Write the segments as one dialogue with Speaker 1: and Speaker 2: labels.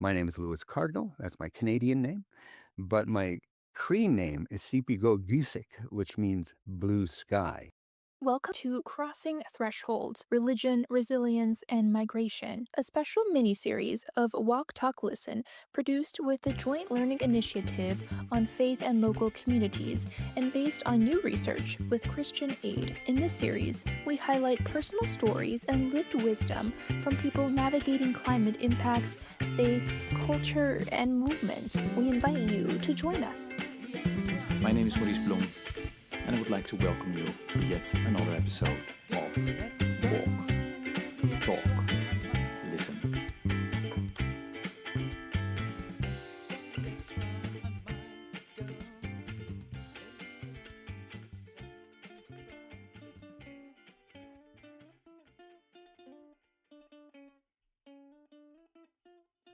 Speaker 1: My name is Lewis Cardinal. That's my Canadian name. But my Cree name is Sipigo Gusik, which means blue sky.
Speaker 2: Welcome to Crossing Thresholds Religion, Resilience, and Migration, a special mini series of Walk, Talk, Listen produced with the Joint Learning Initiative on Faith and Local Communities and based on new research with Christian Aid. In this series, we highlight personal stories and lived wisdom from people navigating climate impacts, faith, culture, and movement. We invite you to join us.
Speaker 3: My name is Maurice Bloem, and I would like to welcome you to yet another episode of Walk, Talk, Listen.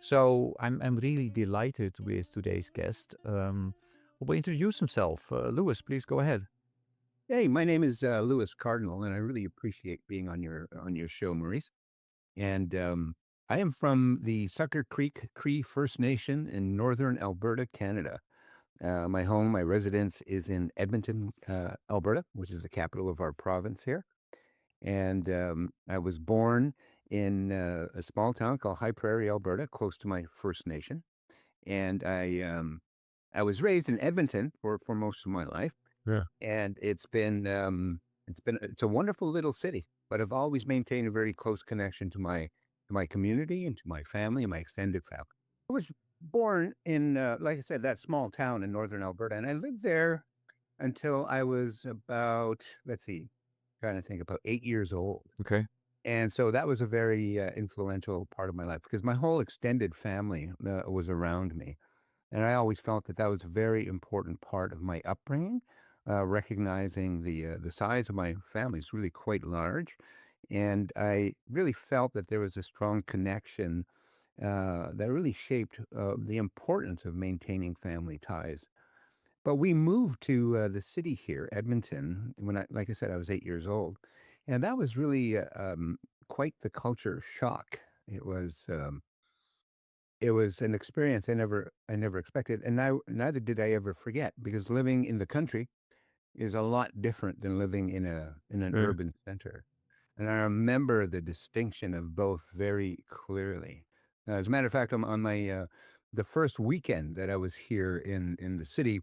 Speaker 3: So I'm really delighted with today's guest. Who will introduce himself. Lewis, please go ahead.
Speaker 1: Hey, my name is Lewis Cardinal, and I really appreciate being on your show, Maurice. And I am from the Sucker Creek Cree First Nation in northern Alberta, Canada. My residence is in Edmonton, Alberta, which is the capital of our province here. And I was born in a small town called High Prairie, Alberta, close to my First Nation. And I was raised in Edmonton for most of my life,
Speaker 4: Yeah.
Speaker 1: and it's a wonderful little city. But I've always maintained a very close connection to my community and to my family and my extended family. I was born in, like I said, that small town in northern Alberta, and I lived there until I was about, let's see, trying to think, about 8 years old.
Speaker 4: Okay.
Speaker 1: And so that was a very influential part of my life because my whole extended family was around me. And I always felt that that was a very important part of my upbringing, recognizing the size of my family is really quite large. And I really felt that there was a strong connection that really shaped the importance of maintaining family ties. But we moved to the city here, Edmonton, like I said, I was 8 years old. And that was really quite the culture shock. It was an experience I never expected, and neither did I ever forget, because living in the country is a lot different than living in an
Speaker 4: Yeah.
Speaker 1: urban center. And I remember the distinction of both very clearly. As a matter of fact, on my the first weekend that I was here in the city,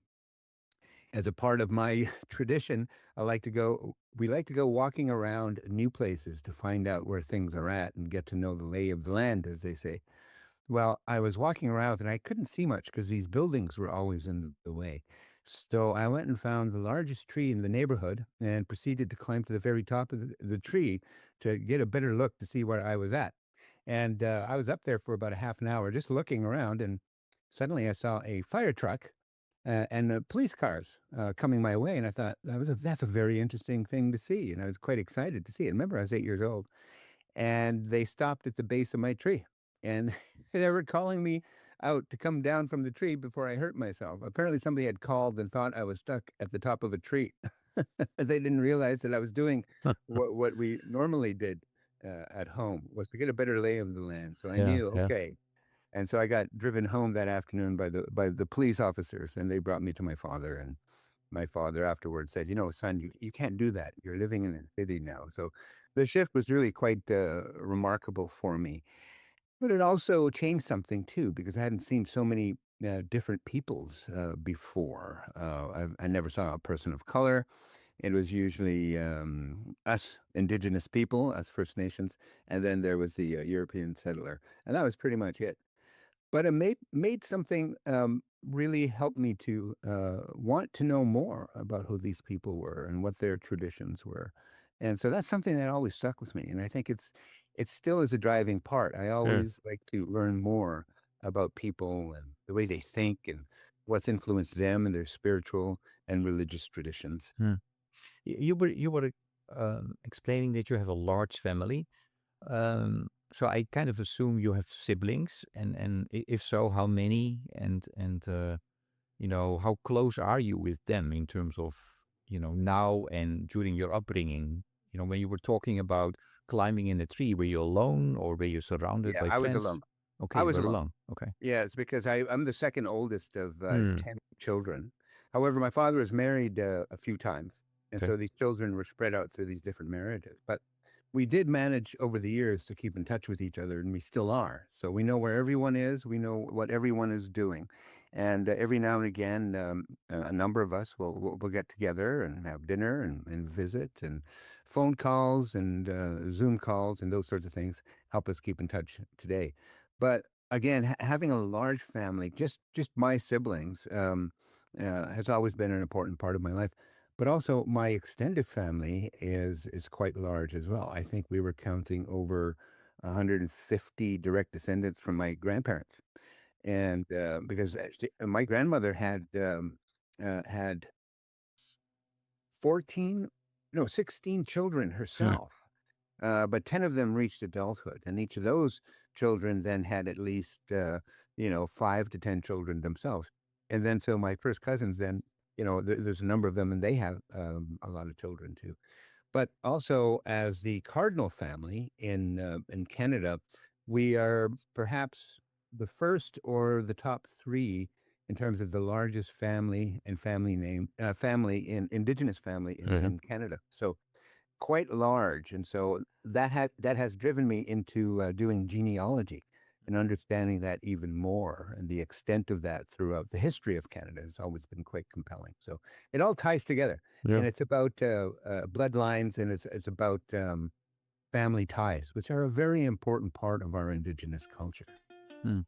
Speaker 1: as a part of my tradition, we like to go walking around new places to find out where things are at and get to know the lay of the land, as they say. Well, I was walking around and I couldn't see much because these buildings were always in the way. So I went and found the largest tree in the neighborhood and proceeded to climb to the very top of the tree to get a better look to see where I was at. And I was up there for about a half an hour just looking around, and suddenly I saw a fire truck and police cars coming my way. And I thought, that's a very interesting thing to see. And I was quite excited to see it. Remember, I was 8 years old, and they stopped at the base of my tree, and they were calling me out to come down from the tree before I hurt myself. Apparently somebody had called and thought I was stuck at the top of a tree. They didn't realize that I was doing what we normally did at home, was to get a better lay of the land. So I
Speaker 3: Yeah,
Speaker 1: knew,
Speaker 3: yeah.
Speaker 1: okay. And so I got driven home that afternoon by the police officers, and they brought me to my father. And my father afterwards said, son, you can't do that. You're living in a city now. So the shift was really quite remarkable for me. But it also changed something too, because I hadn't seen so many different peoples before. I never saw a person of color. It was usually us Indigenous people, us First Nations, and then there was the European settler. And that was pretty much it. But it made something really helped me to want to know more about who these people were and what their traditions were. And so that's something that always stuck with me. And I think it still is a driving part. I
Speaker 4: Yeah.
Speaker 1: always like to learn more about people and the way they think and what's influenced them and their spiritual and religious traditions.
Speaker 3: Hmm. You were explaining that you have a large family. So I kind of assume you have siblings, and if so, how many? And how close are you with them in terms of now and during your upbringing? When you were talking about climbing in a tree, were you alone or were you surrounded
Speaker 1: Yeah,
Speaker 3: by
Speaker 1: I was
Speaker 3: friends?
Speaker 1: alone.
Speaker 3: Okay,
Speaker 1: I
Speaker 3: you
Speaker 1: was
Speaker 3: were
Speaker 1: alone.
Speaker 3: alone. Okay.
Speaker 1: Yeah, it's because I'm the second oldest of
Speaker 3: Mm.
Speaker 1: 10 children. However, my father was married a few times. And
Speaker 3: Okay.
Speaker 1: so these children were spread out through these different marriages. But we did manage over the years to keep in touch with each other, and we still are. So we know where everyone is, we know what everyone is doing. And every now and again, a number of us will get together and have dinner and visit, and phone calls and Zoom calls and those sorts of things help us keep in touch today. But again, having a large family, just my siblings, has always been an important part of my life. But also, my extended family is quite large as well. I think we were counting over 150 direct descendants from my grandparents, and because my grandmother had 14, no, 16 children
Speaker 3: Hmm.
Speaker 1: herself, but 10 of them reached adulthood, and each of those children then had at least, 5 to 10 children themselves. And then so my first cousins then, there's a number of them, and they have, a lot of children too. But also as the Cardinal family in Canada, we are perhaps the first or the top 3 in terms of the largest family in Indigenous family
Speaker 3: Mhm.
Speaker 1: in Canada. So quite large, and so that has driven me into, doing genealogy and understanding that even more, and the extent of that throughout the history of Canada has always been quite compelling. So it all ties together,
Speaker 3: Yeah.
Speaker 1: and it's about, bloodlines, and it's about, family ties, which are a very important part of our Indigenous culture.
Speaker 3: Mm.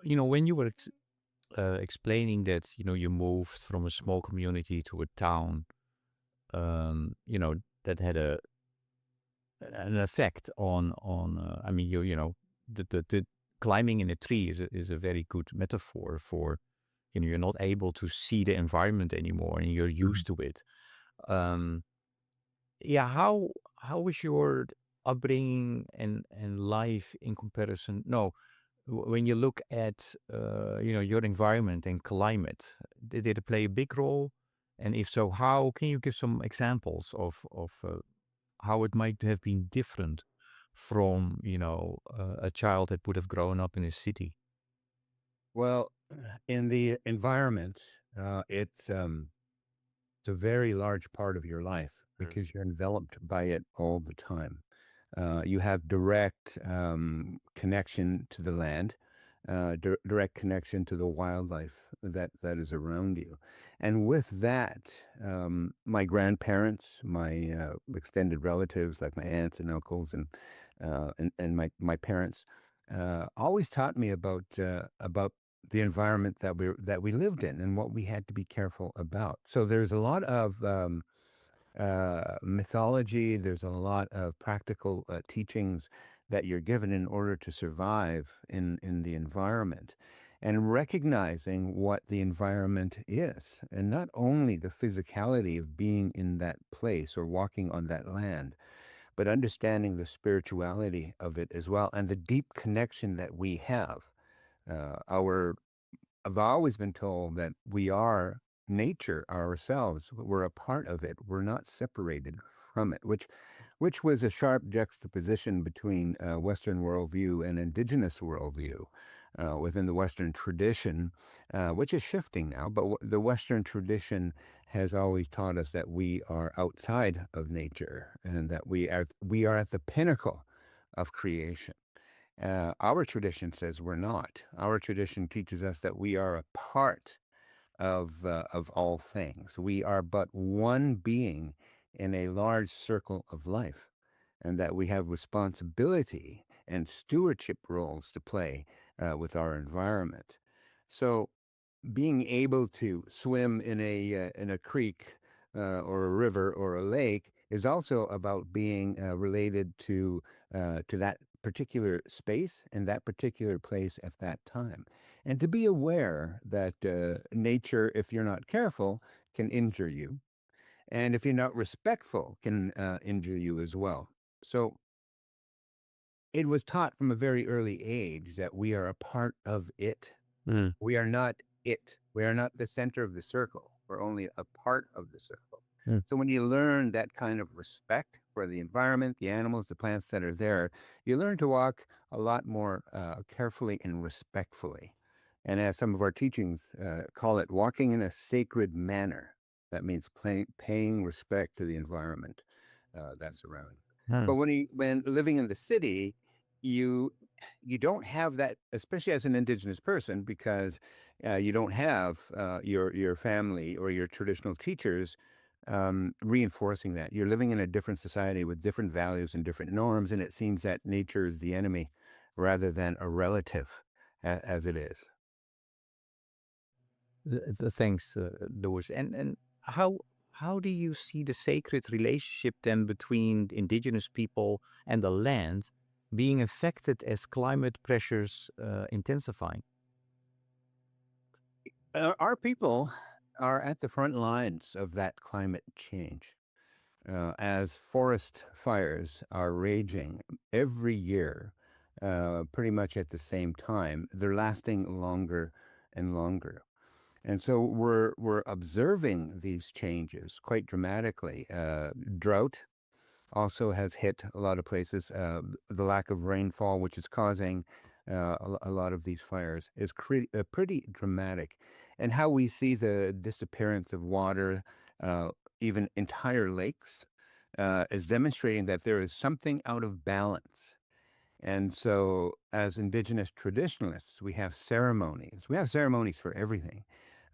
Speaker 3: When you were explaining that, you moved from a small community to a town, that had an effect on. I mean, the climbing in a tree is a very good metaphor for, you're not able to see the environment anymore and you're
Speaker 1: Mhm.
Speaker 3: used to it. Um, yeah, how was your upbringing and life in comparison? No, when you look at your environment and climate, did it play a big role? And if so, how? Can you give some examples of how it might have been different from a child that would have grown up in a city?
Speaker 1: Well, in the environment, it's a very large part of your life
Speaker 3: Mm.
Speaker 1: because you're enveloped by it all the time. You have direct connection to the land, direct connection to the wildlife that is around you, and with that, my grandparents, my extended relatives like my aunts and uncles, and my parents always taught me about the environment that we lived in and what we had to be careful about. So there's a lot of mythology. There's a lot of practical teachings that you're given in order to survive in the environment, and recognizing what the environment is, and not only the physicality of being in that place or walking on that land, but understanding the spirituality of it as well, and the deep connection that we have. Our I've always been told that we are nature ourselves. We're a part of it. We're not separated from it, which was a sharp juxtaposition between Western worldview and Indigenous worldview within the Western tradition, which is shifting now. But the Western tradition has always taught us that we are outside of nature and that we are at the pinnacle of creation. Our tradition says we're not. Our tradition teaches us that we are a part of all things. We are but one being in a large circle of life, and that we have responsibility and stewardship roles to play with our environment. So being able to swim in a creek or a river or a lake is also about being related to that particular space and that particular place at that time, and to be aware that nature, if you're not careful, can injure you, and if you're not respectful, can injure you as well. So it was taught from a very early age that we are a part of it.
Speaker 3: Mm.
Speaker 1: We are not it. We are not the center of the circle. We're only a part of the circle.
Speaker 3: Mm.
Speaker 1: So when you learn that kind of respect for the environment, the animals, the plants that are there, you learn to walk a lot more carefully and respectfully. And as some of our teachings call it, walking in a sacred manner. That means paying respect to the environment that's around.
Speaker 3: Mm.
Speaker 1: But when living in the city, you you don't have that, especially as an indigenous person, because you don't have your family or your traditional teachers reinforcing that. You're living in a different society with different values and different norms, and it seems that nature is the enemy rather than a relative, as it is.
Speaker 3: Thanks, Lewis. And how do you see the sacred relationship then between the indigenous people and the land being affected as climate pressures intensify?
Speaker 1: Our people are at the front lines of that climate change. As forest fires are raging every year, pretty much at the same time, they're lasting longer and longer. And so we're observing these changes quite dramatically. Drought also has hit a lot of places. The lack of rainfall, which is causing a lot of these fires, is pretty dramatic. And how we see the disappearance of water, uh, even entire lakes, is demonstrating that there is something out of balance. And so, as indigenous traditionalists, we have ceremonies. We have ceremonies for everything,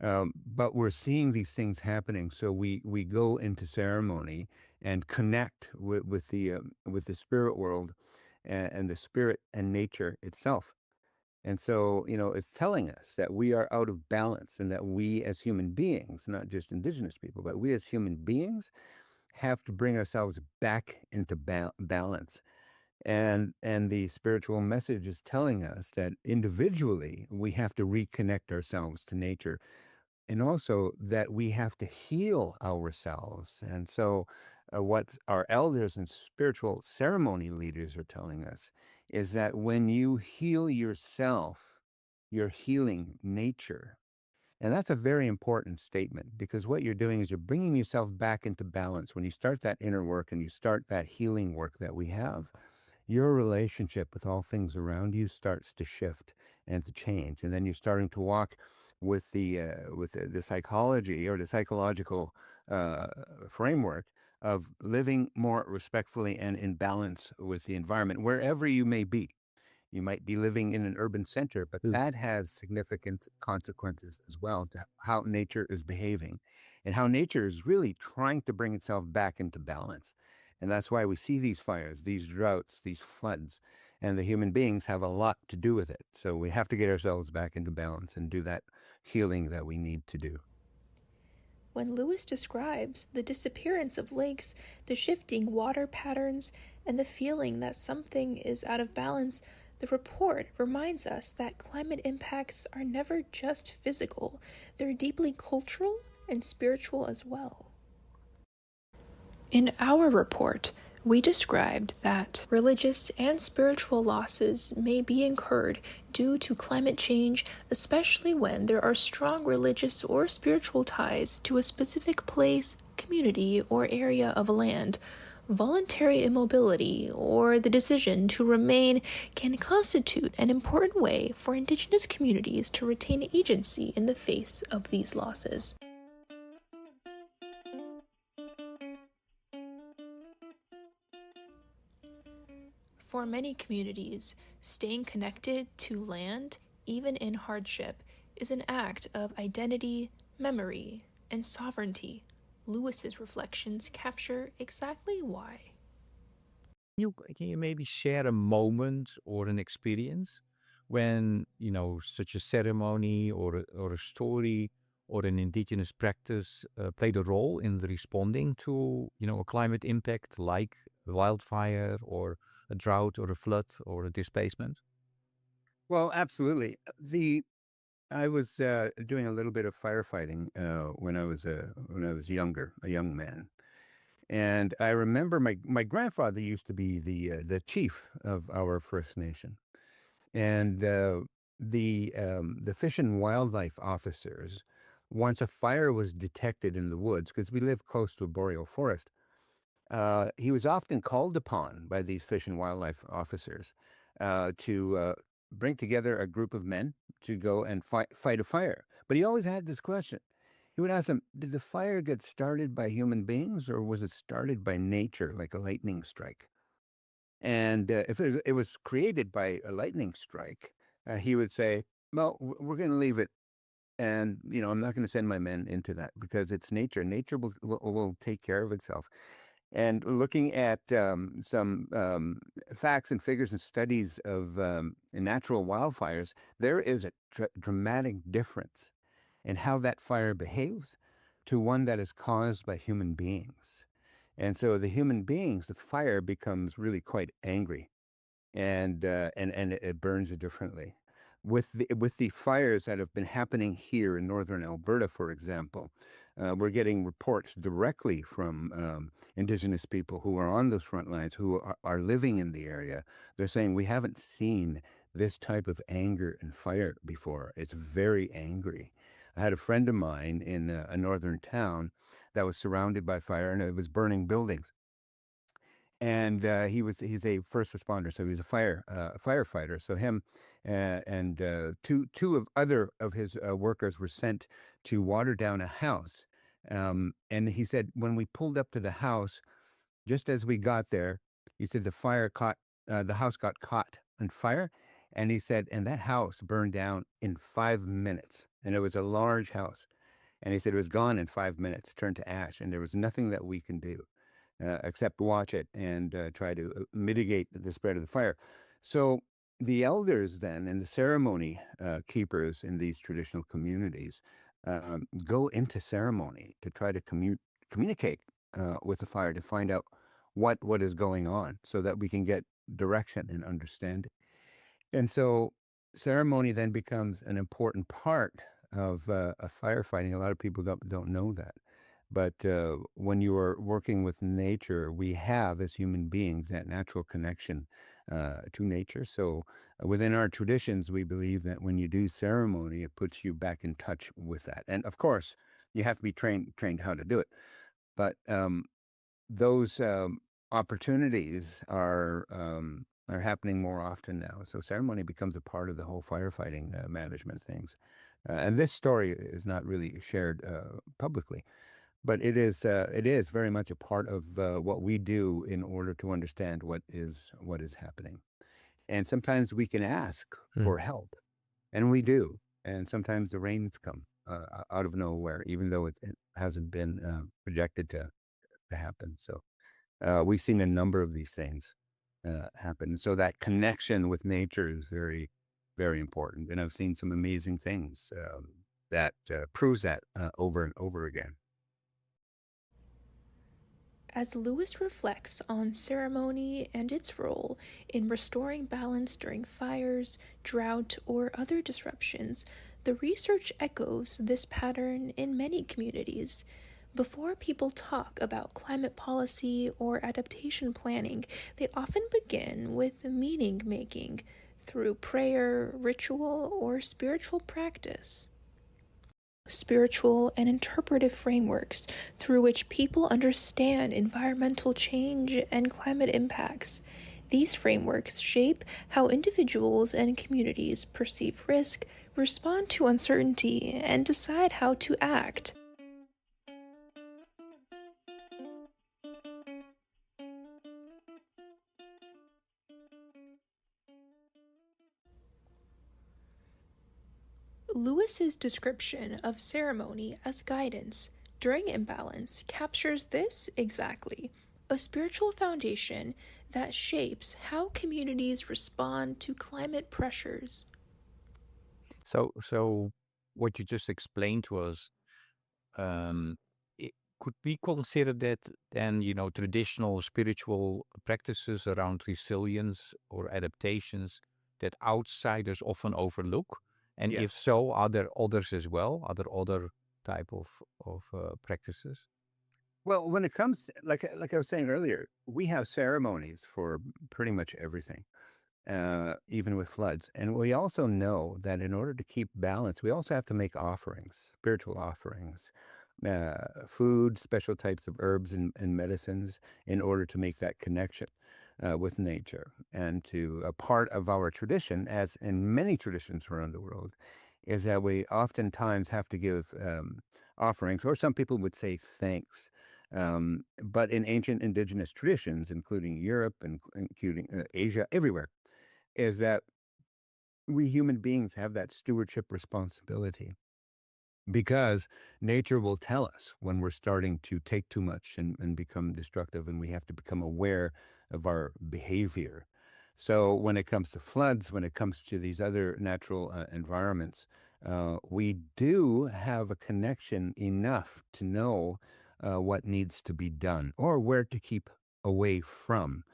Speaker 1: but we're seeing these things happening. So we go into ceremony and connect with the spirit world and the spirit and nature itself. And so, it's telling us that we are out of balance and that we as human beings, not just indigenous people, but we as human beings have to bring ourselves back into balance. And the spiritual message is telling us that individually we have to reconnect ourselves to nature, and also that we have to heal ourselves. And so what our elders and spiritual ceremony leaders are telling us is that when you heal yourself, you're healing nature. And that's a very important statement, because what you're doing is you're bringing yourself back into balance. When you start that inner work and you start that healing work that we have, your relationship with all things around you starts to shift and to change, and then you're starting to walk with the psychology or the psychological uh, framework of living more respectfully and in balance with the environment wherever you may be. You might be living in an urban center, but
Speaker 3: Mm.
Speaker 1: that has significant consequences as well to how nature is behaving and how nature is really trying to bring itself back into balance. And that's why we see these fires, these droughts, these floods, and the human beings have a lot to do with it. So we have to get ourselves back into balance and do that healing that we need to do.
Speaker 2: When Lewis describes the disappearance of lakes, the shifting water patterns, and the feeling that something is out of balance, the report reminds us that climate impacts are never just physical, they're deeply cultural and spiritual as well. In our report, we described that religious and spiritual losses may be incurred due to climate change, especially when there are strong religious or spiritual ties to a specific place, community, or area of land. Voluntary immobility, or the decision to remain, can constitute an important way for Indigenous communities to retain agency in the face of these losses. For many communities, staying connected to land, even in hardship, is an act of identity, memory, and sovereignty. Lewis's reflections capture exactly why.
Speaker 3: Can you maybe share a moment or an experience when such a ceremony or a story or an indigenous practice played a role in the responding to a climate impact like a wildfire or a drought or a flood or a displacement?
Speaker 1: Well, absolutely. The I was doing a little bit of firefighting when I was younger, a young man. And I remember my grandfather used to be the chief of our First Nation, and the Fish and Wildlife officers once a fire was detected in the woods, because we live close to a boreal forest, he was often called upon by these fish and wildlife officers to bring together a group of men to go and fight a fire. But he always had this question. He would ask them, did the fire get started by human beings or was it started by nature, like a lightning strike? And if it was created by a lightning strike, he would say, well, we're going to leave it. And, I'm not going to send my men into that because it's nature. Nature will take care of itself. And looking at some facts and figures and studies of natural wildfires, there is a dramatic difference in how that fire behaves to one that is caused by human beings. And so the human beings, the fire becomes really quite angry and it burns differently. With the fires that have been happening here in northern Alberta, for example, we're getting reports directly from Indigenous people who are on those front lines, who are living in the area. They're saying we haven't seen this type of anger and fire before. It's very angry. I had a friend of mine in a northern town that was surrounded by fire and it was burning buildings, and he's a first responder, so he's a firefighter. So him and two of other of his workers were sent to water down a house. And he said when we pulled up to the house, just as we got there, he said the house got caught on fire, and he said, and that house burned down in 5 minutes, and it was a large house. And he said it was gone in 5 minutes, turned to ash, and there was nothing that we can do except watch it and try to mitigate the spread of the fire. So the elders then and the ceremony keepers in these traditional communities go into ceremony to try to communicate with the fire to find out what is going on so that we can get direction and understanding. And so ceremony then becomes an important part of firefighting. A lot of people don't know that. But when you are working with nature, we have as human beings that natural connection to nature. So within our traditions, we believe that when you do ceremony, it puts you back in touch with that. And of course, you have to be trained how to do it. But those opportunities are happening more often now. So ceremony becomes a part of the whole firefighting management things. And this story is not really shared publicly, but it is very much a part of what we do in order to understand what is happening. And sometimes we can ask
Speaker 3: Mm.
Speaker 1: for help, and we do. And sometimes the rains come out of nowhere, even though it hasn't been projected to happen. So we've seen a number of these things happen. So that connection with nature is very, very important. And I've seen some amazing things that proves that over and over again.
Speaker 2: As Lewis reflects on ceremony and its role in restoring balance during fires, drought, or other disruptions, the research echoes this pattern in many communities. Before people talk about climate policy or adaptation planning, they often begin with meaning making through prayer, ritual, or spiritual practice. Spiritual and interpretive frameworks through which people understand environmental change and climate impacts. These frameworks shape how individuals and communities perceive risk, respond to uncertainty, and decide how to act. Lewis's description of ceremony as guidance during imbalance captures this exactly, a spiritual foundation that shapes how communities respond to climate pressures.
Speaker 3: So what you just explained to us, um, could we consider that then, traditional spiritual practices around resilience or adaptations that outsiders often overlook? And if
Speaker 1: Yes.
Speaker 3: so, are there others as well? Are there other type of practices?
Speaker 1: Well, when it comes like I was saying earlier, we have ceremonies for pretty much everything. even with floods. And we also know that in order to keep balance, we also have to make offerings, spiritual offerings, food, special types of herbs and medicines in order to make that connection with nature. And to a part of our tradition, as in many traditions around the world, is that we oftentimes have to give offerings, or some people would say thanks. But in ancient indigenous traditions, including Europe and including Asia, everywhere, is that we human beings have that stewardship responsibility because nature will tell us when we're starting to take too much and become destructive, and we have to become aware of our behavior. So, when it comes to floods, when it comes to these other natural environments, we do have a connection enough to know what needs to be done or where to keep away from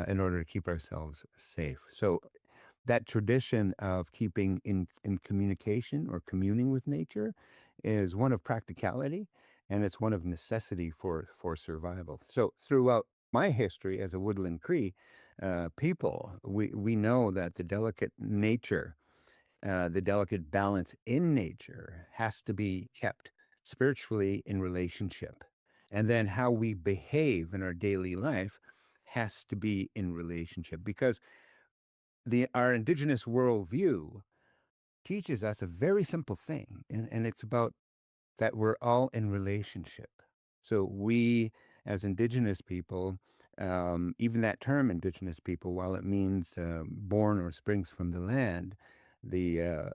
Speaker 1: in order to keep ourselves safe. So, that tradition of keeping in communication or communing with nature is one of practicality, and it's one of necessity for survival. So throughout my history as a woodland Cree people, we know that the delicate nature, the delicate balance in nature has to be kept spiritually in relationship. And then how we behave in our daily life has to be in relationship because the our indigenous worldview teaches us a very simple thing, and it's about that we're all in relationship. So we, as indigenous people, even that term indigenous people, while it means born or springs from the land, the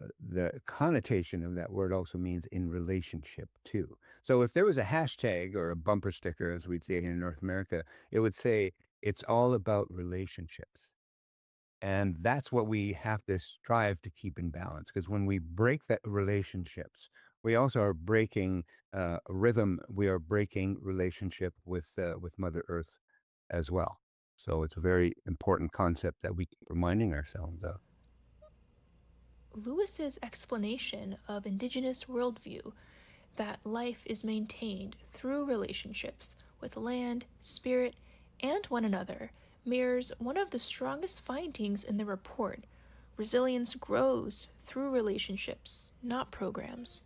Speaker 1: connotation of that word also means in relationship too. So if there was a hashtag or a bumper sticker, as we'd say here in North America, it would say it's all about relationships. And that's what we have to strive to keep in balance. Because when we break that relationships, we also are breaking rhythm. We are breaking relationship with Mother Earth as well. So it's a very important concept that we keep reminding ourselves of.
Speaker 2: Lewis's explanation of indigenous worldview that life is maintained through relationships with land, spirit, and one another mirrors one of the strongest findings in the report. Resilience grows through relationships, not programs.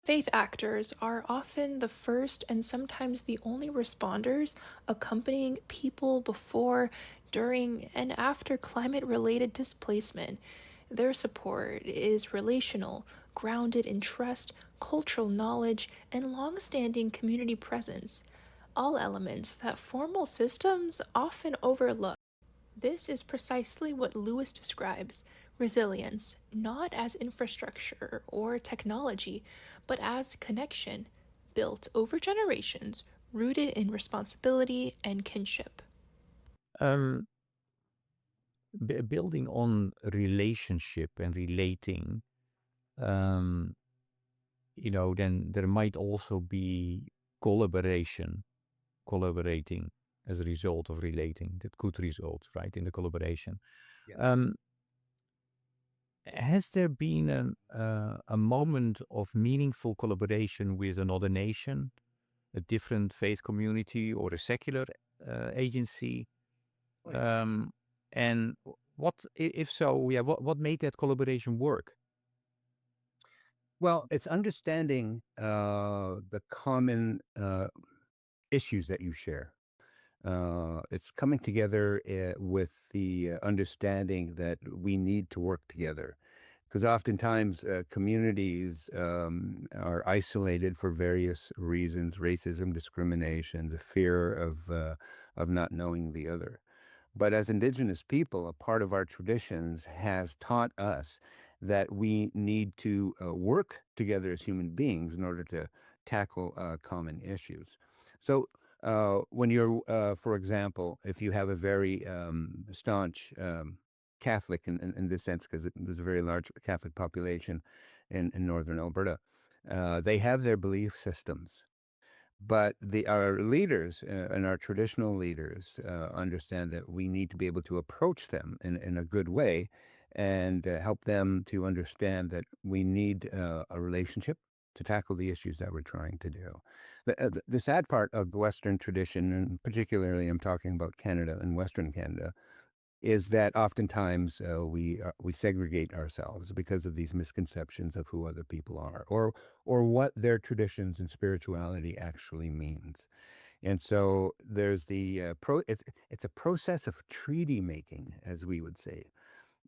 Speaker 2: Faith actors are often the first and sometimes the only responders accompanying people before, during, and after climate related displacement. Their support is relational, grounded in trust, cultural knowledge, and long standing community presence, all elements that formal systems often overlook. This is precisely what Lewis describes resilience, not as infrastructure or technology, but as connection, built over generations, rooted in responsibility and kinship.
Speaker 3: Um, Building on relationship and relating, um, then there might also be collaboration, collaborating as a result of relating. That could result, right, in the collaboration.
Speaker 1: Yeah.
Speaker 3: Um, has there been a moment of meaningful collaboration with another nation, a different faith community, or a secular agency?
Speaker 1: Oh, yeah.
Speaker 3: Um, and if so, yeah, what made that collaboration work?
Speaker 1: Well, it's understanding the common issues that you share. It's coming together with the understanding that we need to work together. Because oftentimes communities are isolated for various reasons: racism, discrimination, the fear of not knowing the other. But as Indigenous people, a part of our traditions has taught us that we need to work together as human beings in order to tackle common issues. So, when you're, for example, if you have a very staunch Catholic in this sense, because there's a very large Catholic population in northern Alberta, they have their belief systems, but our leaders and our traditional leaders understand that we need to be able to approach them in a good way and help them to understand that we need a relationship to tackle the issues that we're trying to do. The sad part of the Western tradition, and particularly I'm talking about Canada and Western Canada, is that oftentimes we segregate ourselves because of these misconceptions of who other people are, or what their traditions and spirituality actually means. And so there's the it's a process of treaty making, as we would say.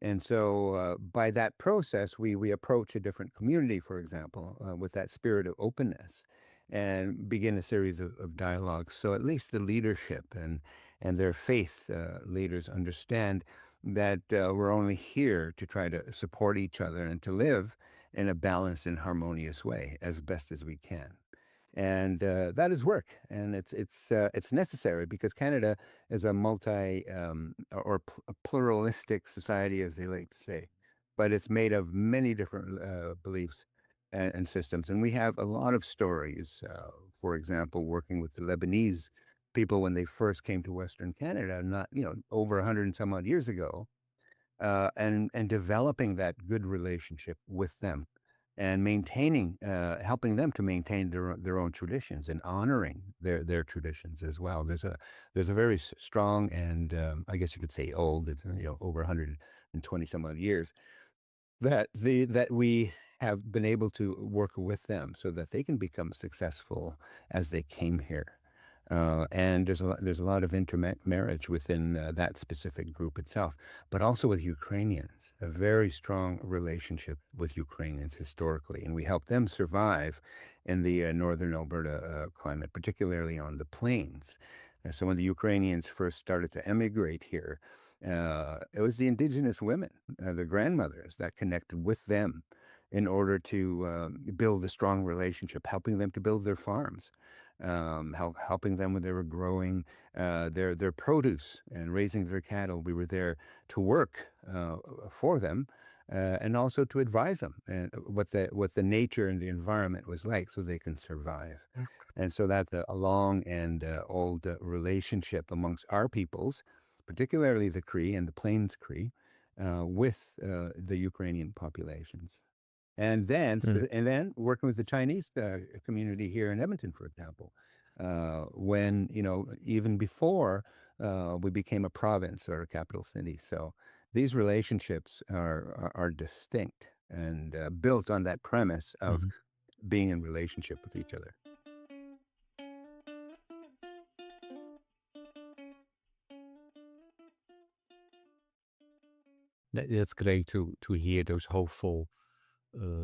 Speaker 1: And so, by that process, we approach a different community, for example, with that spirit of openness, and begin a series of dialogues. So at least the leadership and their faith leaders understand that we're only here to try to support each other and to live in a balanced and harmonious way as best as we can. And that is work, and it's necessary because Canada is a a pluralistic society, as they like to say, but it's made of many different beliefs and systems, and we have a lot of stories. For example, working with the Lebanese people when they first came to Western Canada, not over 100 and some odd years ago, and developing that good relationship with them, and maintaining, helping them to maintain their own traditions and honoring their traditions as well. There's a very strong and I guess you could say old. It's over 120 some odd years that we have been able to work with them so that they can become successful as they came here. And there's a lot of intermarriage within that specific group itself, but also with Ukrainians, a very strong relationship with Ukrainians historically, and we help them survive in the northern Alberta climate, particularly on the plains. So when the Ukrainians first started to emigrate here, it was the Indigenous women, the grandmothers, that connected with them in order to build a strong relationship, helping them to build their farms, helping them when they were growing their produce and raising their cattle. We were there to work for them. And also to advise them and what the nature and the environment was like, so they can survive. And so that's a long and old relationship amongst our peoples, particularly the Cree and the Plains Cree, with the Ukrainian populations.
Speaker 3: Mm.
Speaker 1: And then working with the Chinese community here in Edmonton, for example, when even before we became a province or a capital city. So these relationships are distinct and built on that premise of
Speaker 3: Mhm.
Speaker 1: being in relationship with each other.
Speaker 3: That's great to hear those hopeful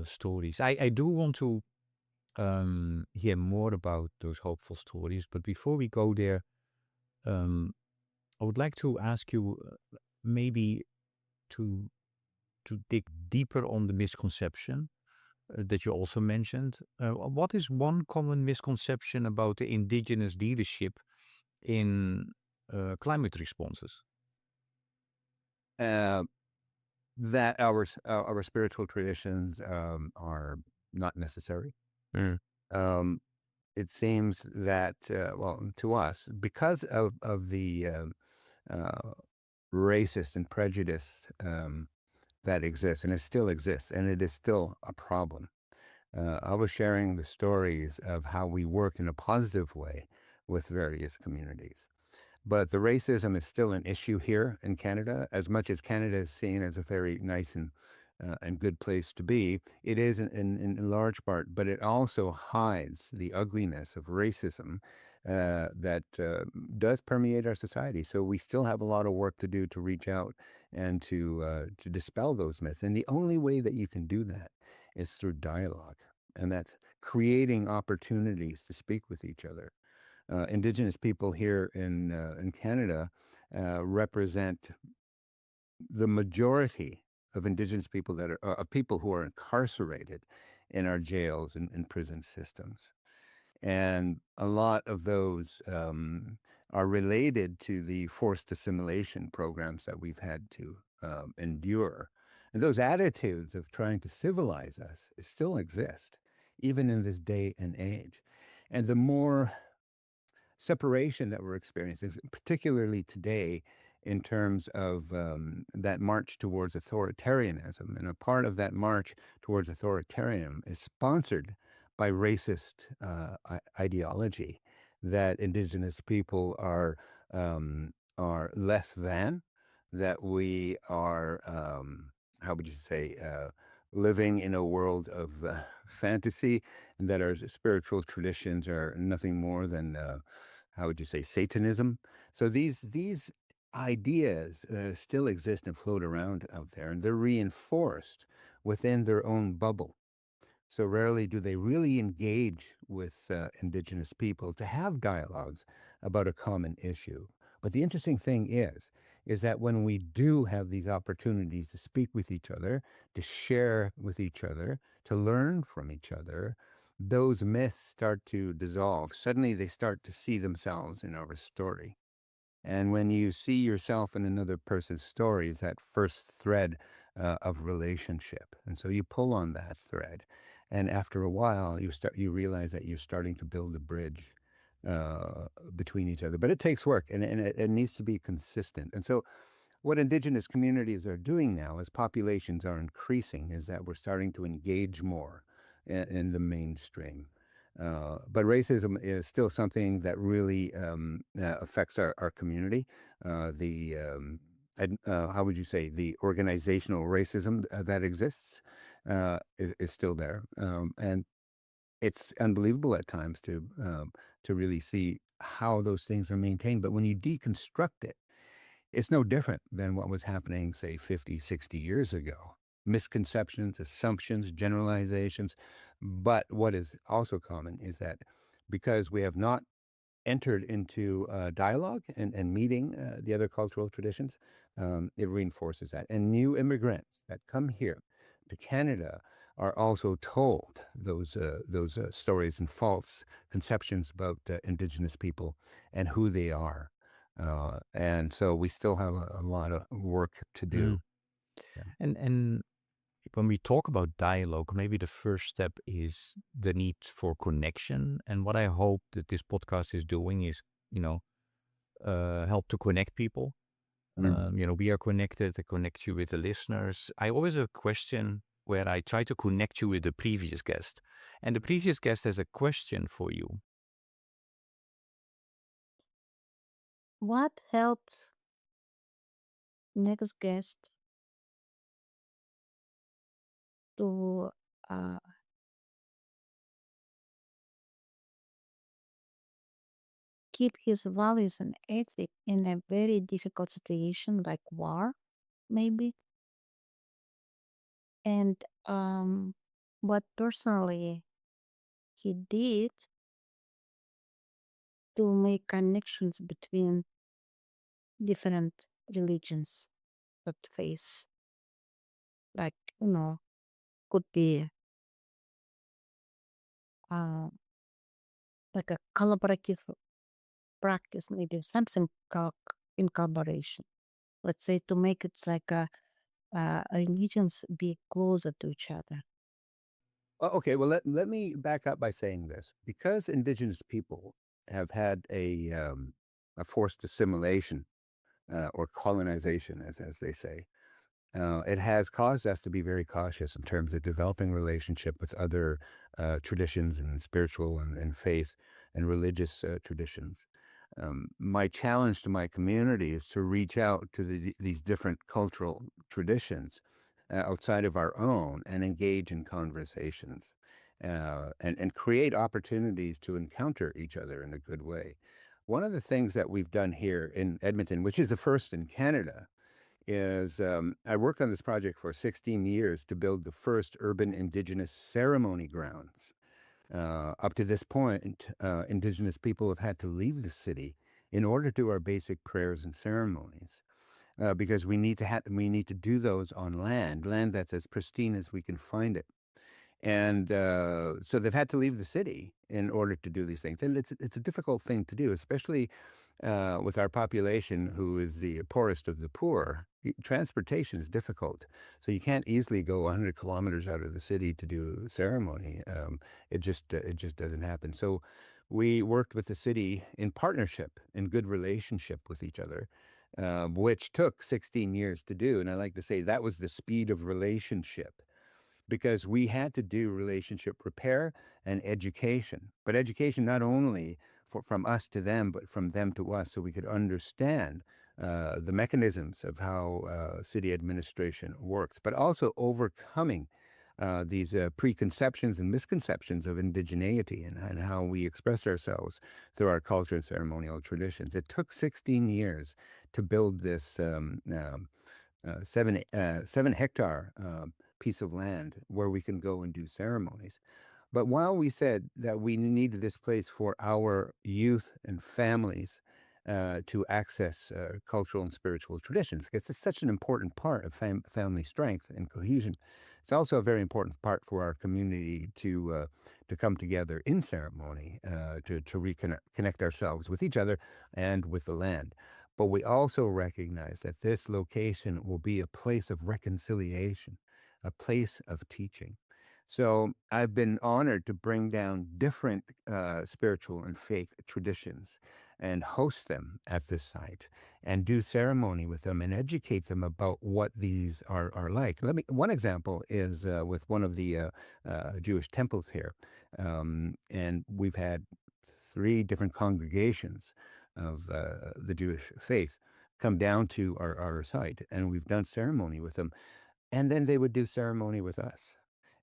Speaker 3: stories. I do want to hear more about those hopeful stories, but before we go there, um, I would like to ask you maybe to dig deeper on the misconception that you also mentioned. What is one common misconception about the indigenous leadership in climate responses?
Speaker 1: Uh, that our spiritual traditions are not necessary.
Speaker 3: Mm.
Speaker 1: Um, it seems that well, to us, because of the uh, racist and prejudice that exists, and it still exists, and it is still a problem. I was sharing the stories of how we work in a positive way with various communities. But the racism is still an issue here in Canada. As much as Canada is seen as a very nice and good place to be, it is in large part, but it also hides the ugliness of racism that does permeate our society. So we still have a lot of work to do to reach out and to dispel those myths. And the only way that you can do that is through dialogue, and that's creating opportunities to speak with each other. Indigenous people here in Canada represent the majority of Indigenous people that are of people who are incarcerated in our jails and prison systems, and a lot of those are related to the forced assimilation programs that we've had to endure. And those attitudes of trying to civilize us still exist, even in this day and age. And the more separation that we're experiencing, particularly today in terms of that march towards authoritarianism. And a part of that march towards authoritarianism is sponsored by racist ideology that indigenous people are less than, that we are, how would you say, living in a world of fantasy, and that our spiritual traditions are nothing more than, how would you say, Satanism. So these ideas still exist and float around out there, and they're reinforced within their own bubble. So rarely do they really engage with indigenous people to have dialogues about a common issue. But the interesting thing is that when we do have these opportunities to speak with each other, to share with each other, to learn from each other, those myths start to dissolve. Suddenly they start to see themselves in our story. And when you see yourself in another person's story, is that first thread of relationship. And so you pull on that thread, and after a while, you realize that you're starting to build a bridge uh, between each other. But it takes work, and it needs to be consistent. And so what indigenous communities are doing now, as populations are increasing, is that we're starting to engage more in the mainstream. But racism is still something that really affects our community. How would you say, the organizational racism that exists is still there, and it's unbelievable at times to really see how those things are maintained. But when you deconstruct it, it's no different than what was happening, say, 50, 60 years ago. Misconceptions, assumptions, generalizations. But what is also common is that because we have not entered into dialogue and meeting the other cultural traditions, it reinforces that. And new immigrants that come here to Canada are also told those stories and false conceptions about Indigenous people and who they are. And so we still have a lot of work to
Speaker 3: Mm.
Speaker 1: do. Yeah.
Speaker 3: And when we talk about dialogue, maybe the first step is the need for connection. And what I hope that this podcast is doing is, you know, help to connect people.
Speaker 1: Mm.
Speaker 3: We are connected. I connect you with the listeners. I always have a question where I try to connect you with the previous guest, and the previous guest has a question for you.
Speaker 4: What helps next guest to uh, keep his values and ethic in a very difficult situation like war, maybe? And what personally he did to make connections between different religions that face, like, could be uh, like a collaborative practice, maybe something in collaboration. Let's say to make it like religions be closer to each other.
Speaker 1: Okay, well, let me back up by saying this. Because Indigenous people have had a forced assimilation or colonization, as they say, it has caused us to be very cautious in terms of developing relationship with other traditions and spiritual and faith and religious traditions. My challenge to my community is to reach out to these different cultural traditions outside of our own and engage in conversations and create opportunities to encounter each other in a good way. One of the things that we've done here in Edmonton, which is the first in Canada, is I worked on this project for 16 years to build the first urban Indigenous ceremony grounds. Up to this point, Indigenous people have had to leave the city in order to do our basic prayers and ceremonies. Because we need to do those on land that's as pristine as we can find it. And so they've had to leave the city in order to do these things, and it's a difficult thing to do, especially with our population, who is the poorest of the poor. Transportation is difficult, so you can't easily go 100 kilometers out of the city to do a ceremony. It just doesn't happen. So we worked with the city in partnership, in good relationship with each other, which took 16 years to do. And I like to say that was the speed of relationship, because we had to do relationship repair and education. But education not only from us to them, but from them to us, so we could understand the mechanisms of how city administration works, but also overcoming these preconceptions and misconceptions of indigeneity, and how we express ourselves through our culture and ceremonial traditions. It took 16 years to build this 7 hectare piece of land where we can go and do ceremonies. But while we said that we needed this place for our youth and families to access cultural and spiritual traditions, because it's such an important part of family strength and cohesion, it's also a very important part for our community to come together in ceremony, to reconnect connect ourselves with each other and with the land. But we also recognize that this location will be a place of reconciliation, a place of teaching. So I've been honored to bring down different spiritual and faith traditions and host them at this site and do ceremony with them and educate them about what these are like. One example is with one of the Jewish temples here. And we've had 3 different congregations of the Jewish faith come down to our site, and we've done ceremony with them, and then they would do ceremony with us.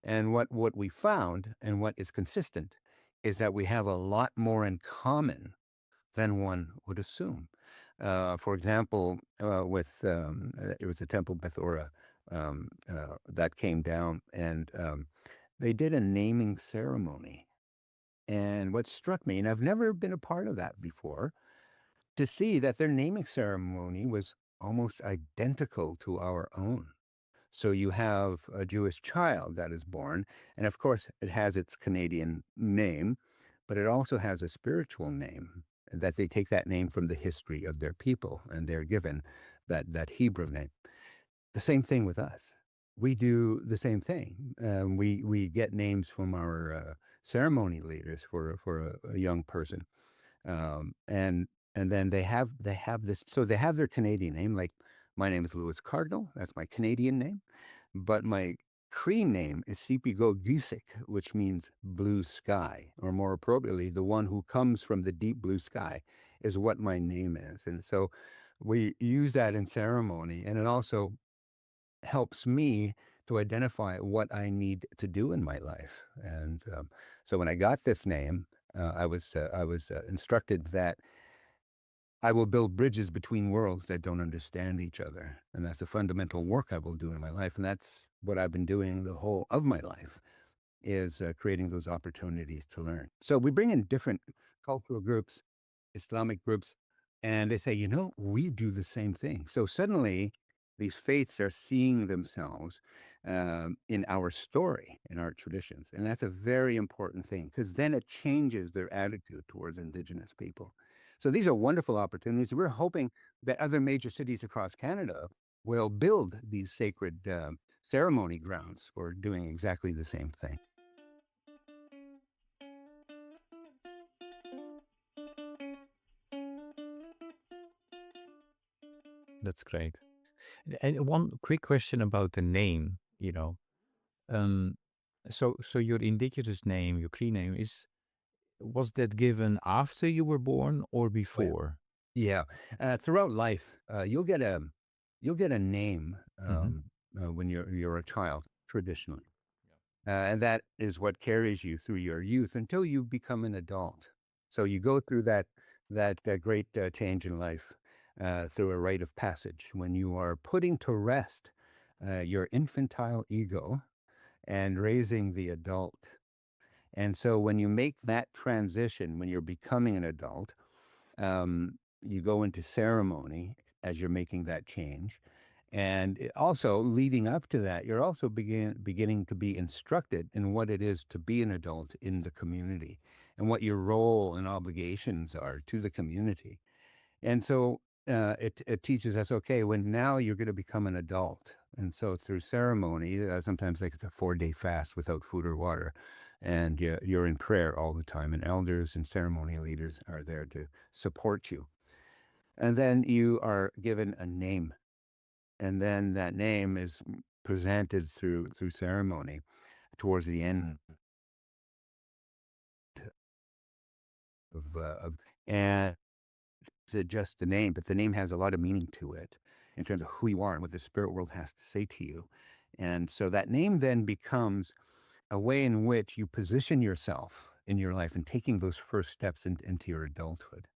Speaker 1: And what we found, and what is consistent, is that we have a lot more in common than one would assume. For example, it was a temple Bethora that came down, and they did a naming ceremony. And what struck me, and I've never been a part of that before, to see that their naming ceremony was almost identical to our own. So you have a Jewish child that is born, and of course, it has its Canadian name, but it also has a spiritual name, that they take that name from the history of their people, and they're given that Hebrew name. The same thing with us. We do the same thing. We get names from our ceremony leaders for a young person, and then they have this. So they have their Canadian name. Like, my name is Lewis Cardinal. That's my Canadian name, but my Cree name is Sipigo Gisik, which means blue sky, or more appropriately, the one who comes from the deep blue sky, is what my name is. And so we use that in ceremony, and it also helps me to identify what I need to do in my life. And so when I got this name, I was instructed that I will build bridges between worlds that don't understand each other, and that's the fundamental work I will do in my life. And that's what I've been doing the whole of my life, is creating those opportunities to learn. So we bring in different cultural groups, Islamic groups, and they say, we do the same thing. So suddenly, these faiths are seeing themselves in our story, in our traditions. And that's a very important thing, because then it changes their attitude towards Indigenous people. So these are wonderful opportunities. We're hoping that other major cities across Canada will build these sacred ceremony grounds for doing exactly the same thing.
Speaker 3: That's great. And one quick question about the name, Um, so your indigenous name, your Cree name, was that given after you were born or
Speaker 1: Oh, yeah.
Speaker 3: before?
Speaker 1: Yeah. Throughout life, you'll get a name
Speaker 3: Hmm.
Speaker 1: when you're a child, traditionally, and that is what carries you through your youth until you become an adult. So you go through that great change in life through a rite of passage, when you are putting to rest your infantile ego and raising the adult. And so when you make that transition, when you're becoming an adult, you go into ceremony as you're making that change. And also, leading up to that, you're also beginning to be instructed in what it is to be an adult in the community, and what your role and obligations are to the community. And so it teaches us, okay, when now you're going to become an adult. And so through ceremony, sometimes like it's a 4-day fast without food or water. And you're in prayer all the time, and elders and ceremony leaders are there to support you. And then you are given a name, and then that name is presented through ceremony towards the end of and it's just the name, but the name has a lot of meaning to it in terms of who you are and what the spirit world has to say to you. And so that name then becomes a way in which you position yourself in your life and taking those first steps into your adulthood.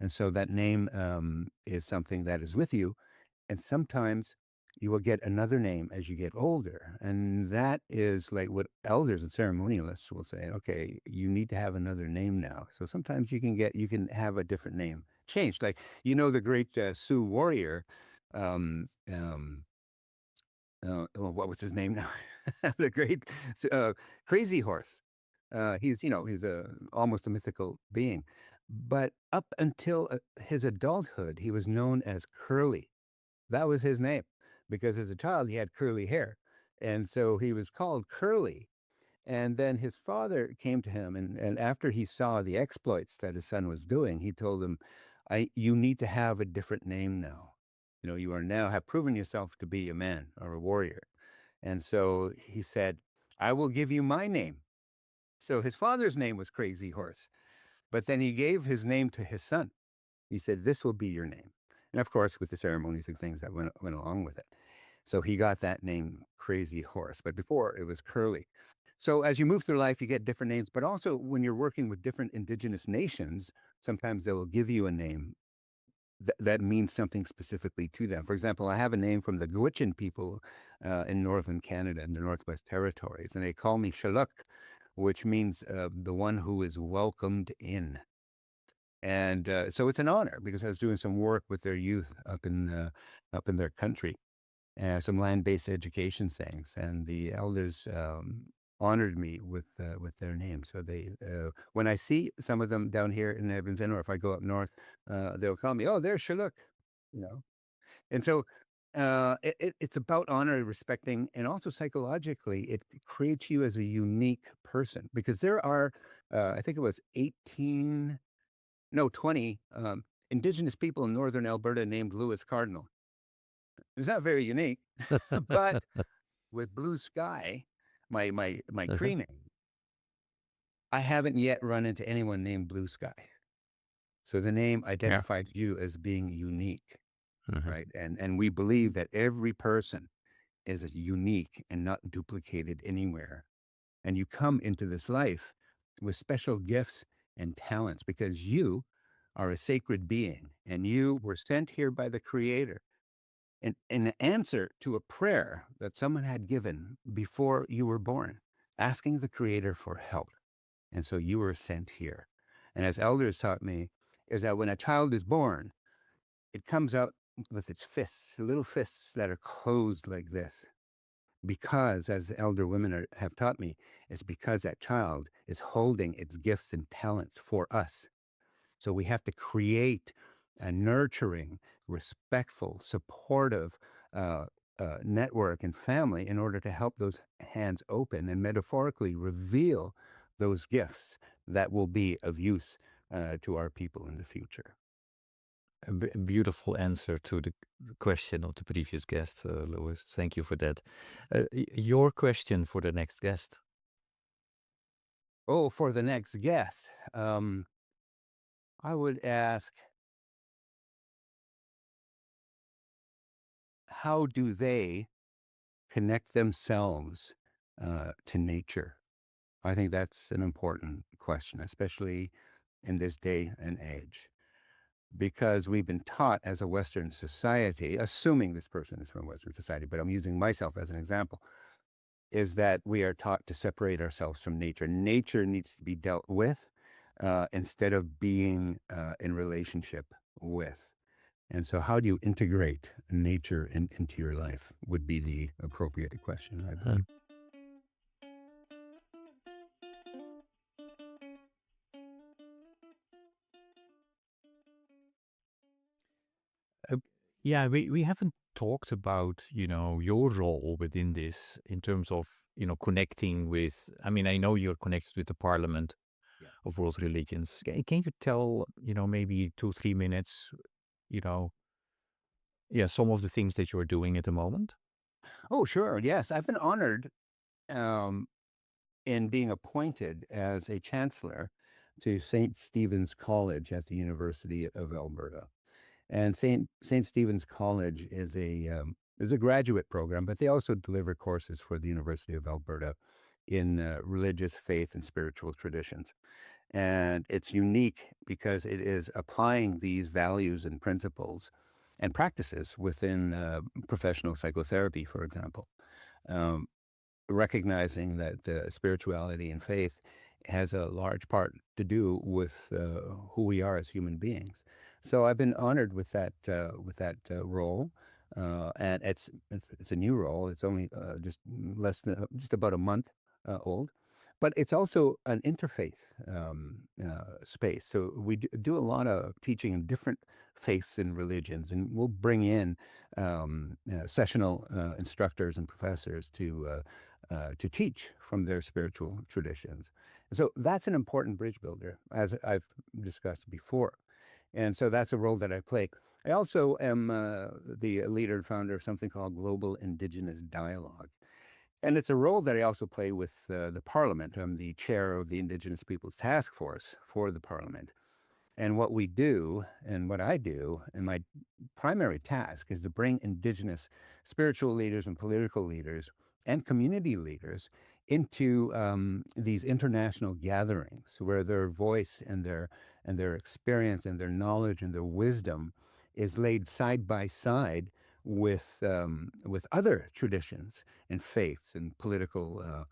Speaker 1: And so that name is something that is with you. And sometimes you will get another name as you get older. And that is like what elders and ceremonialists will say, okay, you need to have another name now. So sometimes you can have a different name changed. Like, the great Sioux warrior, um, um, what was his name now? The great uh, Crazy Horse. He's almost a mythical being. But up until his adulthood, he was known as Curly. That was his name because as a child, he had curly hair. And so he was called Curly. And then his father came to him, and after he saw the exploits that his son was doing, he told him, you need to have a different name now. You are now have proven yourself to be a man or a warrior. And so he said, I will give you my name. So his father's name was Crazy Horse, but then he gave his name to his son. He said, this will be your name. And of course, with the ceremonies and things that went along with it. So he got that name, Crazy Horse. But before, it was Curly. So as you move through life, you get different names. But also, when you're working with different indigenous nations, sometimes they will give you a name that means something specifically to them. For example, I have a name from the Gwich'in people in northern Canada, in the Northwest Territories, and they call me Shaluk, which means the one who is welcomed in. And so it's an honor because I was doing some work with their youth up in their country, some land-based education things, and the elders honored me with their name. So they, when I see some of them down here in Edmonton, or if I go up north, they'll call me, "Oh, there's Shaluk," you know. And so it's about honor, respecting, and also psychologically, it creates you as a unique person because there are, I think it was 18, no, 20 Indigenous people in northern Alberta named Lewis Cardinal. It's not very unique, but with Blue Sky, my
Speaker 3: Uh-huh.
Speaker 1: Cree name, I haven't yet run into anyone named Blue Sky. So the name
Speaker 3: Yeah.
Speaker 1: identified you as being unique,
Speaker 3: Mhm.
Speaker 1: right? And we believe that every person is unique and not duplicated anywhere. And you come into this life with special gifts and talents because you are a sacred being and you were sent here by the Creator in answer to a prayer that someone had given before you were born, asking the Creator for help. And so you were sent here. And as elders taught me, is that when a child is born, it comes out with its fists, little fists that are closed like this. Because, as elder women have taught me, it's because that child is holding its gifts and talents for us. So we have to create a nurturing, respectful, supportive network and family in order to help those hands open and metaphorically reveal those gifts that will be of use to our people in the future.
Speaker 3: A beautiful answer to the question of the previous guest, Lewis. Thank you for that. Your question for the next guest.
Speaker 1: Oh, for the next guest, I would ask, how do they connect themselves to nature? I think that's an important question, especially in this day and age, because we've been taught as a Western society, assuming this person is from Western society, but I'm using myself as an example, is that we are taught to separate ourselves from nature. Nature needs to be dealt with instead of being in relationship with. And so, how do you integrate nature into your life would be the appropriate question, I
Speaker 3: Uh,
Speaker 1: believe.
Speaker 3: uh, yeah, we haven't talked about, your role within this in terms of, connecting with, I mean, I know you're connected with the Parliament
Speaker 1: Yeah.
Speaker 3: of World Religions. Can you tell, maybe 2, 3 minutes you know, yeah, some of the things that you're doing at the moment?
Speaker 1: Oh, sure. Yes, I've been honored um, in being appointed as a chancellor to St. Stephen's College at the University of Alberta. And St. Stephen's College is a graduate program, but they also deliver courses for the University of Alberta in religious faith and spiritual traditions. And it's unique because it is applying these values and principles and practices within professional psychotherapy, for example. Um, Recognizing that spirituality and faith has a large part to do with who we are as human beings. So I've been honored with that role, and it's a new role. It's only just less than just about a month old, but it's also an interfaith space. So we do a lot of teaching in different faiths and religions, and we'll bring in sessional instructors and professors to teach from their spiritual traditions. So that's an important bridge builder, as I've discussed before. And so that's a role that I play. I also am the leader and founder of something called Global Indigenous Dialogue. And it's a role that I also play with the Parliament. I'm the chair of the Indigenous Peoples Task Force for the Parliament. And what we do, and what I do, and my primary task is to bring Indigenous spiritual leaders and political leaders and community leaders into these international gatherings where their voice and their experience and their knowledge and their wisdom is laid side by side with other traditions and faiths and political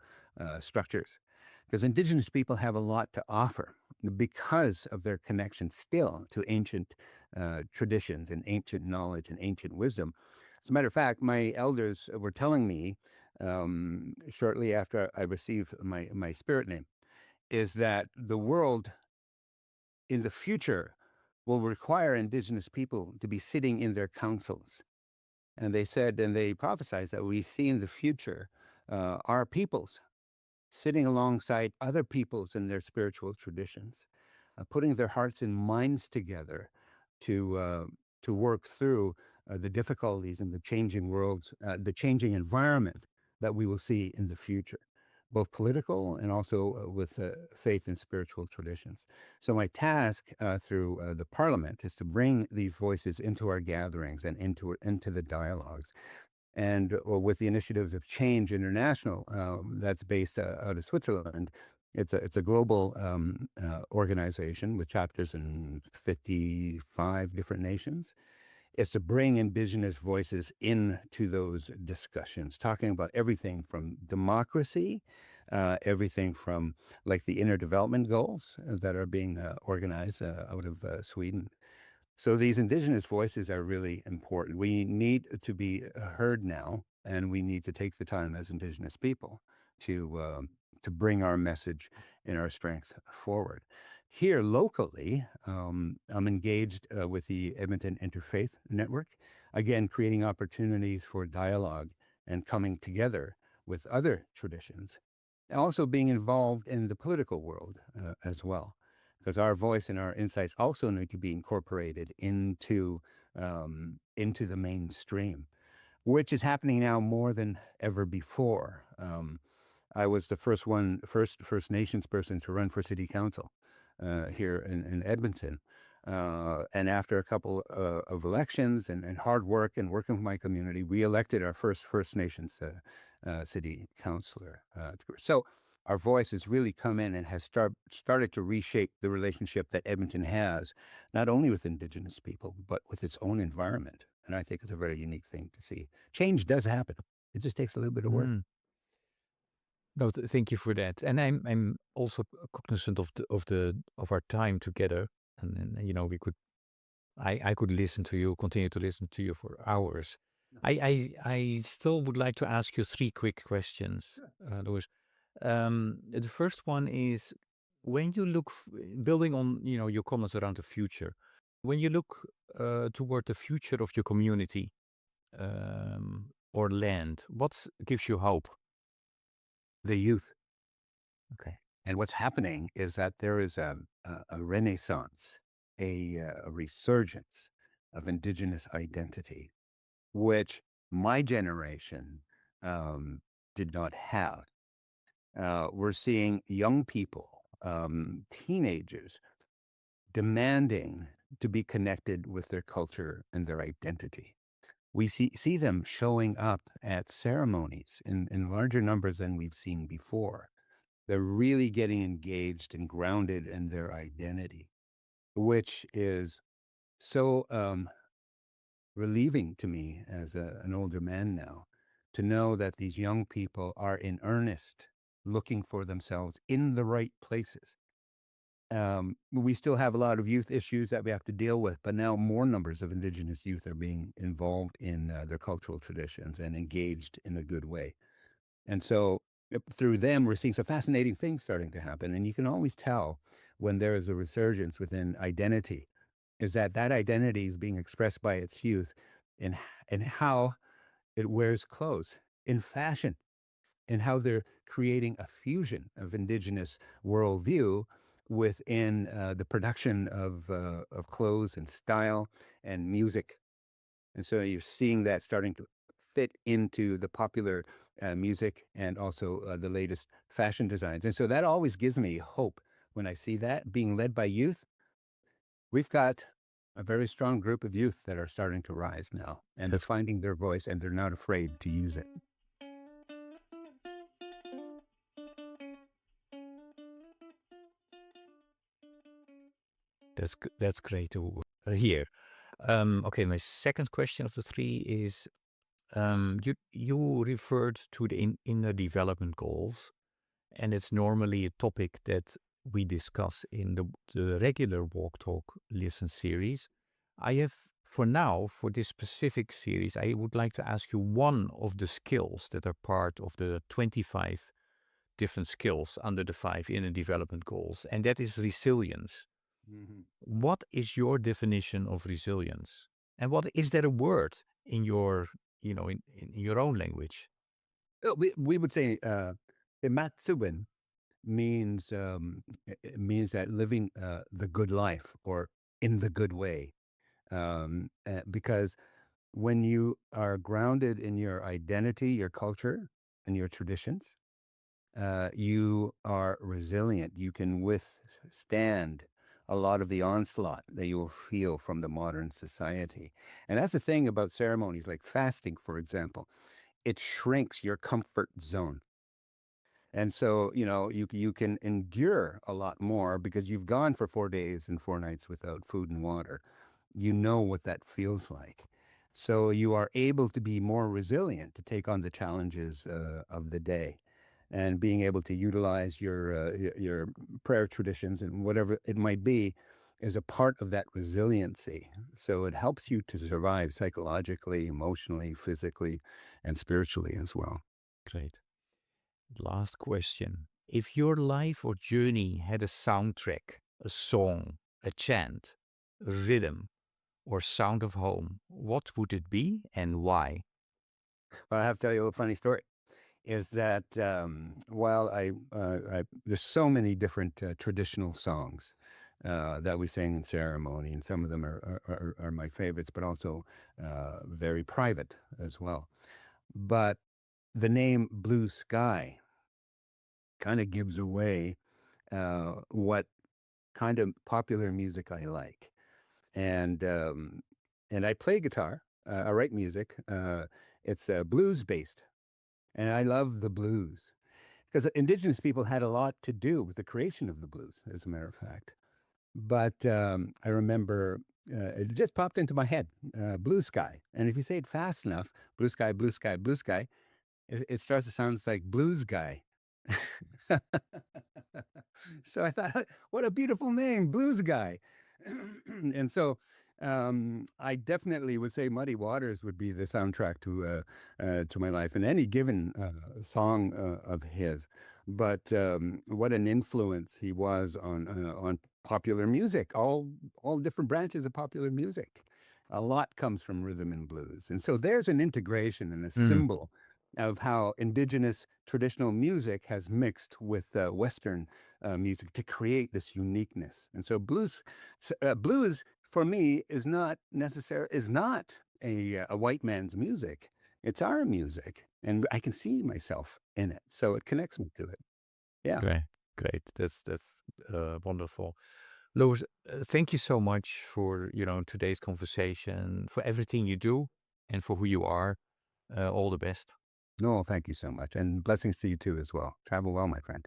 Speaker 1: structures, because Indigenous people have a lot to offer because of their connection still to ancient traditions and ancient knowledge and ancient wisdom. As a matter of fact, my elders were telling me shortly after I received my spirit name is that the world in the future will require Indigenous people to be sitting in their councils. And they said, and they prophesied that we see in the future our peoples sitting alongside other peoples in their spiritual traditions, putting their hearts and minds together to uh, to work through the difficulties in the changing worlds, the changing environment that we will see in the future, both political and also with faith and spiritual traditions. So my task through the Parliament is to bring these voices into our gatherings and into the dialogues, and with the initiatives of Change International, that's based out of Switzerland. It's a global organization with chapters in 55 different nations. It's to bring Indigenous voices into those discussions, talking about everything from democracy, everything from like the inner development goals that are being organized out of Sweden. So these Indigenous voices are really important. We need to be heard now, and we need to take the time as Indigenous people to bring our message and our strength forward. Here locally, I'm engaged with the Edmonton Interfaith Network, again creating opportunities for dialogue and coming together with other traditions, also being involved in the political world as well, because our voice and our insights also need to be incorporated into the mainstream, which is happening now more than ever before. I was the First Nations person to run for city council here in Edmonton. And after a couple of elections and hard work and working with my community, we elected our First Nations city councillor. So our voice has really come in and has started to reshape the relationship that Edmonton has, not only with Indigenous people, but with its own environment. And I think it's a very unique thing to see. Change does happen. It just takes a little bit of work.
Speaker 3: Mm. No, thank you for that. And I'm also cognizant of our time together. And you know, I could listen to you, continue to listen to you for hours. I still would like to ask you three quick questions, Louis. The first one is, when you look, building on, you know, your comments around the future, when you look toward the future of your community or land, what gives you hope?
Speaker 1: The youth.
Speaker 3: Okay.
Speaker 1: And what's happening is that there is a renaissance, a resurgence of Indigenous identity, which my generation um, did not have. We're seeing young people, teenagers, demanding to be connected with their culture and their identity. We see them showing up at ceremonies in larger numbers than we've seen before. They're really getting engaged and grounded in their identity, which is so relieving to me as an older man now to know that these young people are in earnest looking for themselves in the right places. We still have a lot of youth issues that we have to deal with, but now more numbers of Indigenous youth are being involved in their cultural traditions and engaged in a good way. And so through them, we're seeing some fascinating things starting to happen. And you can always tell when there is a resurgence within identity, is that that identity is being expressed by its youth in, in how it wears clothes, in fashion, and how they're creating a fusion of Indigenous worldview within the production of clothes and style and music. And so you're seeing that starting to fit into the popular music and also the latest fashion designs. And so that always gives me hope when I see that being led by youth. We've got a very strong group of youth that are starting to rise now, and they're
Speaker 3: That's
Speaker 1: finding their voice and they're not afraid to use it.
Speaker 3: that's great to hear. Okay, my second question of the three is you referred to the inner development goals, and it's normally a topic that we discuss in the regular Walk Talk Listen series. I have, for now, for this specific series, I would like to ask you one of the skills that are part of the 25 different skills under the five inner development goals, and that is resilience.
Speaker 1: Mhm.
Speaker 3: What is your definition of resilience? And what is there a word in your, in your own language?
Speaker 1: We would say "imatsuben" means it means that living the good life or in the good way. Because when you are grounded in your identity, your culture, and your traditions, you are resilient. You can withstand a lot of the onslaught that you will feel from the modern society. And that's the thing about ceremonies like fasting, for example. It shrinks your comfort zone. And so, you can endure a lot more because you've gone for 4 days and 4 nights without food and water. You know what that feels like. So you are able to be more resilient to take on the challenges of the day, and being able to utilize your prayer traditions and whatever it might be is a part of that resiliency. So it helps you to survive psychologically, emotionally, physically, and spiritually as well.
Speaker 3: Great. Last question. If your life or journey had a soundtrack, a song, a chant, a rhythm, or sound of home, what would it be and why?
Speaker 1: Well, I have to tell you a funny story. Is that while there's so many different traditional songs that we sing in ceremony, and some of them are my favorites, but also very private as well. But the name Blue Sky kind of gives away what kind of popular music I like, and and I play guitar. I write music. It's blues based, and I love the blues because Indigenous people had a lot to do with the creation of the blues, as a matter of fact. But I remember it just popped into my head, Blue Sky. And if you say it fast enough, Blue Sky, Blue Sky, Blue Sky, it starts to sound like Blues Guy. So I thought, what a beautiful name, Blues Guy. And so I definitely would say Muddy Waters would be the soundtrack to my life, and any given song of his. But what an influence he was on popular music, all different branches of popular music. A lot comes from rhythm and blues, and so there's an integration and a
Speaker 3: Mm,
Speaker 1: symbol of how indigenous traditional music has mixed with Western music to create this uniqueness. And so blues for me is not a white man's music. It's our music, and I can see myself in it, so it connects me to it. Yeah.
Speaker 3: Great, great. That's wonderful. Lewis, thank you so much for today's conversation, for everything you do, and for who you are. All the best.
Speaker 1: No, thank you so much, and blessings to you too as well. Travel well, my friend.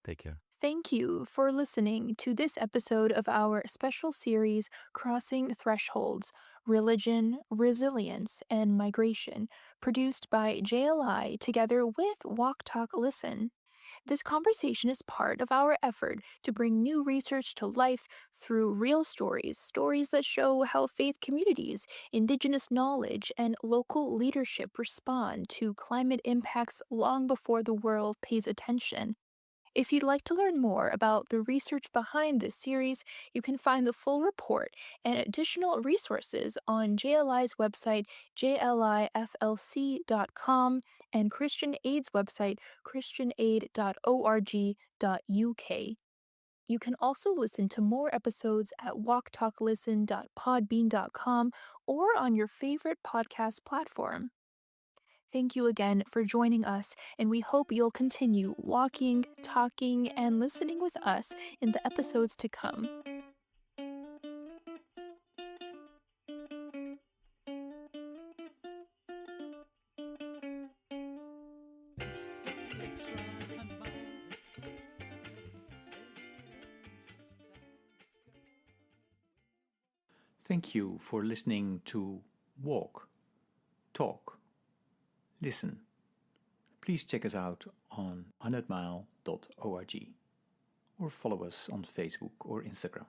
Speaker 3: Take care.
Speaker 2: Thank you for listening to this episode of our special series, Crossing Thresholds Religion, Resilience, and Migration, produced by JLI together with Walk Talk Listen. This conversation is part of our effort to bring new research to life through real stories, stories that show how faith communities, Indigenous knowledge, and local leadership respond to climate impacts long before the world pays attention. If you'd like to learn more about the research behind this series, you can find the full report and additional resources on JLI's website, jliflc.com, and Christian Aid's website, christianaid.org.uk. You can also listen to more episodes at walktalklisten.podbean.com or on your favorite podcast platform. Thank you again for joining us, and we hope you'll continue walking, talking, and listening with us in the episodes to come.
Speaker 3: Thank you for listening to Walk, Talk, Listen. Please check us out on 100mile.org or follow us on Facebook or Instagram.